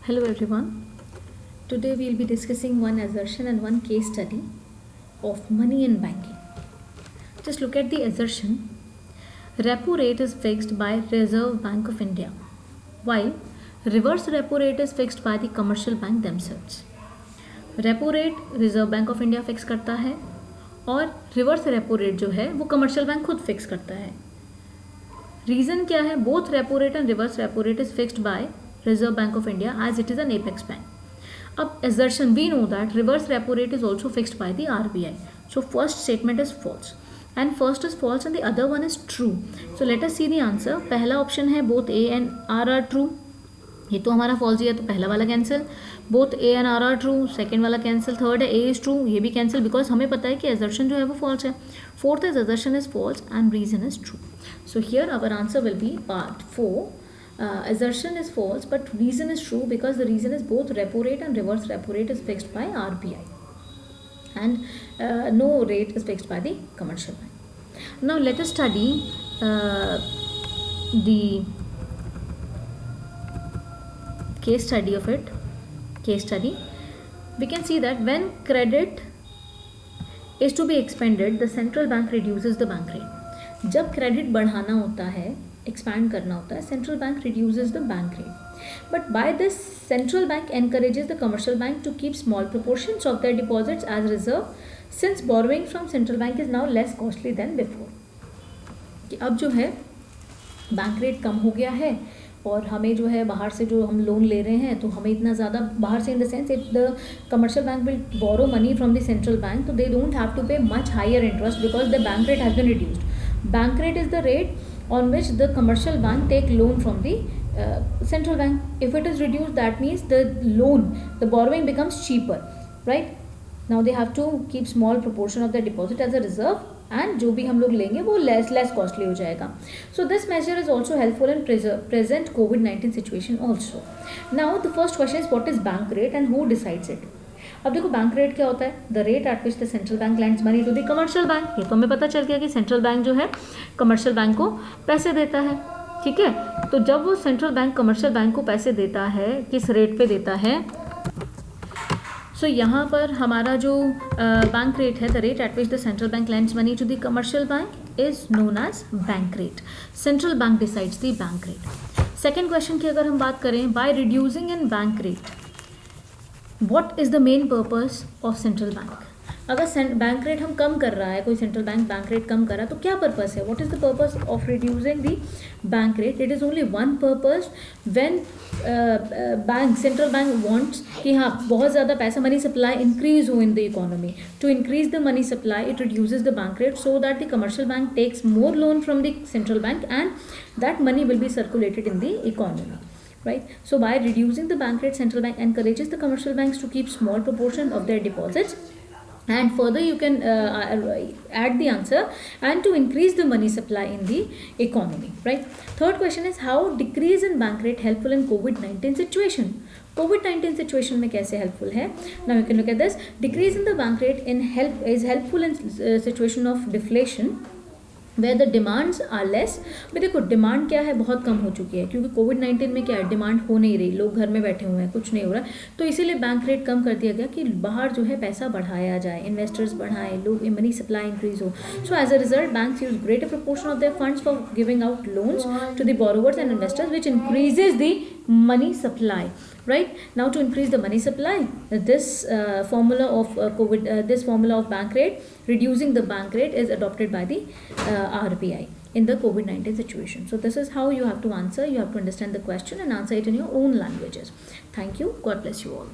Hello everyone. Today we'll be discussing one assertion and one case study of money in banking. Just look at the assertion. Repo rate is fixed by Reserve Bank of India, while reverse repo rate is fixed by the commercial bank themselves. Repo rate reserve bank of India fix करता है और reverse repo rate जो है वो commercial bank खुद fix करता है. Reason क्या है? Both repo rate and reverse repo rate is fixed by Reserve Bank of India as it is an apex bank. Up assertion, we know that reverse repo rate is also fixed by the RBI. So first statement is false and first is false and the other one is true. So let us see the answer. पहला option है both A and R are true. ये तो हमारा false ही है तो पहला वाला cancel. Both A and R true, second वाला कैंसिल. थर्ड है ए इज ट्रू, ये भी कैंसिल बिकॉज हमें पता है कि एजर्शन जो है वो फॉल्स है. Fourth is assertion is false and reason is true. So here our answer will be part 4. Assertion is false but reason is true because the reason is both repo rate and reverse repo rate is fixed by RBI and no rate is fixed by the commercial bank. Now let us study the case study of it. Case study, we can see that when credit is to be expanded the central bank reduces the bank rate. जब credit बढ़ाना होता है, expand करना होता है, central bank reduces the bank rate. But by this central bank encourages the commercial bank to keep small proportions of their deposits as reserve since borrowing from central bank is now less costly than before. कि अब जो है bank rate कम हो गया है और हमें जो है बाहर से जो हम लोन ले रहे हैं तो हमें इतना ज़्यादा बाहर से in the sense it the commercial bank will borrow money from the central bank तो they don't have to pay much higher interest because the bank rate has been reduced. Bank rate is the rate on which the commercial bank take loan from the central bank. If it is reduced, that means the borrowing becomes cheaper, right? Now they have to keep small proportion of their deposit as a reserve and जो भी हम लोग लेंगे वो less costly हो जाएगा. So this measure is also helpful in present COVID-19 situation also. Now the first question is what is bank rate and who decides it? अब देखो बैंक रेट क्या होता है? The rate at which the central bank lends money to the commercial bank. ये तो हमें पता चल गया कि सेंट्रल बैंक जो है कमर्शियल बैंक को पैसे देता है. ठीक है, तो जब वो सेंट्रल बैंक कमर्शियल बैंक को पैसे देता है किस रेट पे देता है? सो यहाँ पर हमारा जो बैंक रेट है, the rate at which the central bank lends money to the commercial bank is known as bank rate. Central bank decides the bank rate. Second question की अगर हम बात करें, by reducing in bank rate what is the main purpose of central bank? अगर bank rate हम कम कर रहा है, कोई सेंट्रल बैंक रेट कम कर रहा है तो क्या पर्पस है? What is the purpose of reducing the bank rate? It is only one purpose when central bank wants कि हाँ बहुत ज़्यादा पैसा मनी सप्लाई इंक्रीज हो in the economy. To increase the money supply it reduces the bank rate so that the commercial bank takes more loan from the central bank and that money will be circulated in the economy. Right, so by reducing the bank rate, central bank encourages the commercial banks to keep small proportion of their deposits, and further you can add the answer and to increase the money supply in the economy. Right. Third question is how decrease in bank rate helpful in COVID-19 situation? COVID-19 situation में कैसे helpful है? Now you can look at this. Decrease in the bank rate is helpful in situation of deflation where the demands are less. भी देखो demand क्या है, बहुत कम हो चुकी है क्योंकि कोविड-19 में क्या है, डिमांड हो नहीं रही, लोग घर में बैठे हुए हैं, कुछ नहीं हो रहा है, तो इसीलिए बैंक रेट कम कर दिया गया कि बाहर जो है पैसा बढ़ाया जाए, इन्वेस्टर्स बढ़ाएं, लोग मनी सप्लाई इंक्रीज हो. So as a result banks use greater proportion of their funds for giving out loans to the borrowers and investors which increases the money supply. Right, now to increase the money supply, this formula of bank rate, reducing the bank rate, is adopted by the RBI in the COVID-19 situation. So this is how you have to answer. You have to understand the question and answer it in your own languages. Thank you. God bless you all.